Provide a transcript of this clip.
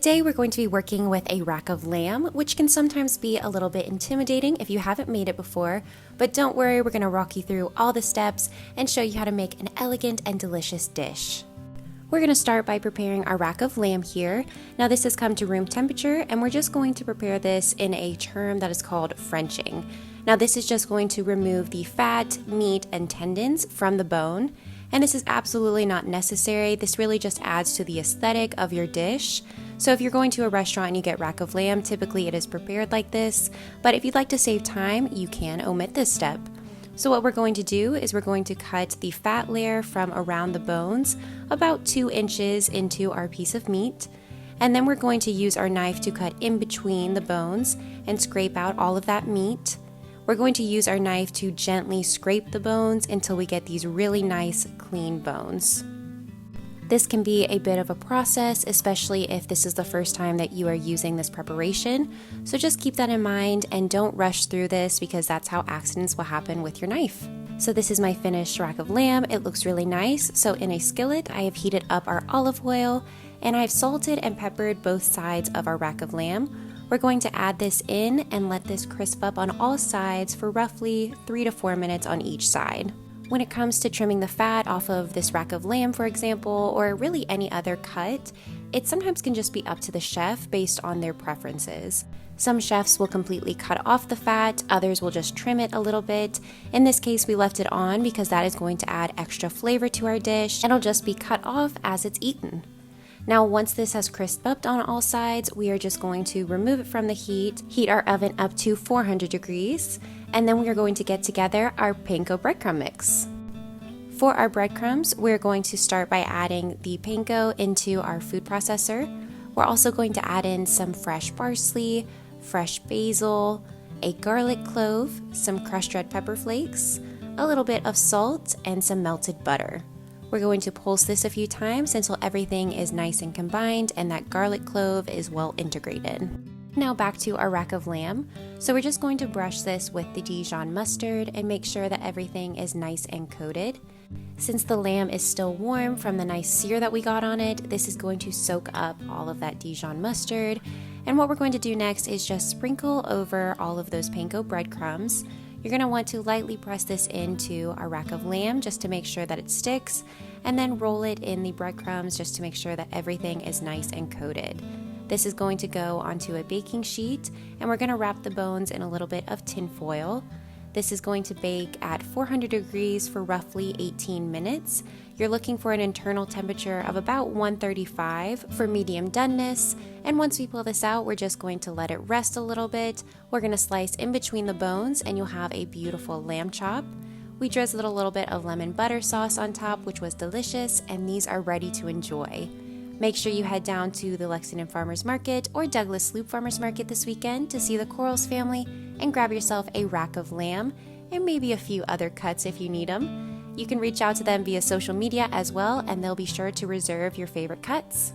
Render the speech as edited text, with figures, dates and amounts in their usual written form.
Today we're going to be working with a rack of lamb, which can sometimes be a little bit intimidating if you haven't made it before, but don't worry, we're going to walk you through all the steps and show you how to make an elegant and delicious dish. We're going to start by preparing our rack of lamb here. Now this has come to room temperature and we're just going to prepare this in a term that is called Frenching. Now this is just going to remove the fat, meat, and tendons from the bone. And this is absolutely not necessary. This really just adds to the aesthetic of your dish. So if you're going to a restaurant and you get rack of lamb, typically it is prepared like this. But if you'd like to save time, you can omit this step. So what we're going to do is we're going to cut the fat layer from around the bones about 2 inches into our piece of meat. And then we're going to use our knife to cut in between the bones and scrape out all of that meat. We're going to use our knife to gently scrape the bones until we get these really nice, clean bones. This can be a bit of a process, especially if this is the first time that you are using this preparation. So just keep that in mind and don't rush through this because that's how accidents will happen with your knife. So this is my finished rack of lamb. It looks really nice. So in a skillet, I have heated up our olive oil and I've salted and peppered both sides of our rack of lamb. We're going to add this in and let this crisp up on all sides for roughly 3 to 4 minutes on each side. When it comes to trimming the fat off of this rack of lamb, for example, or really any other cut, it sometimes can just be up to the chef based on their preferences. Some chefs will completely cut off the fat, others will just trim it a little bit. In this case, we left it on because that is going to add extra flavor to our dish, and it'll just be cut off as it's eaten. Now once this has crisped up on all sides, we are just going to remove it from the heat our oven up to 400 degrees, and then we are going to get together our panko breadcrumb mix. For our breadcrumbs, we're going to start by adding the panko into our food processor. We're also going to add in some fresh parsley, fresh basil, a garlic clove, some crushed red pepper flakes, a little bit of salt, and some melted butter. We're going to pulse this a few times until everything is nice and combined and that garlic clove is well integrated. Now back to our rack of lamb. So we're just going to brush this with the Dijon mustard and make sure that everything is nice and coated. Since the lamb is still warm from the nice sear that we got on it, this is going to soak up all of that Dijon mustard. And what we're going to do next is just sprinkle over all of those panko breadcrumbs. You're going to want to lightly press this into our rack of lamb just to make sure that it sticks, and then roll it in the breadcrumbs just to make sure that everything is nice and coated. This is going to go onto a baking sheet, and we're going to wrap the bones in a little bit of tin foil. This is going to bake at 400 degrees for roughly 18 minutes. You're looking for an internal temperature of about 135 for medium doneness. And once we pull this out, we're just going to let it rest a little bit. We're going to slice in between the bones and you'll have a beautiful lamb chop. We drizzled a little bit of lemon butter sauce on top, which was delicious, and these are ready to enjoy. Make sure you head down to the Lexington Farmers Market or Douglas Loop Farmers Market this weekend to see the Quarles family and grab yourself a rack of lamb and maybe a few other cuts if you need them. You can reach out to them via social media as well, and they'll be sure to reserve your favorite cuts.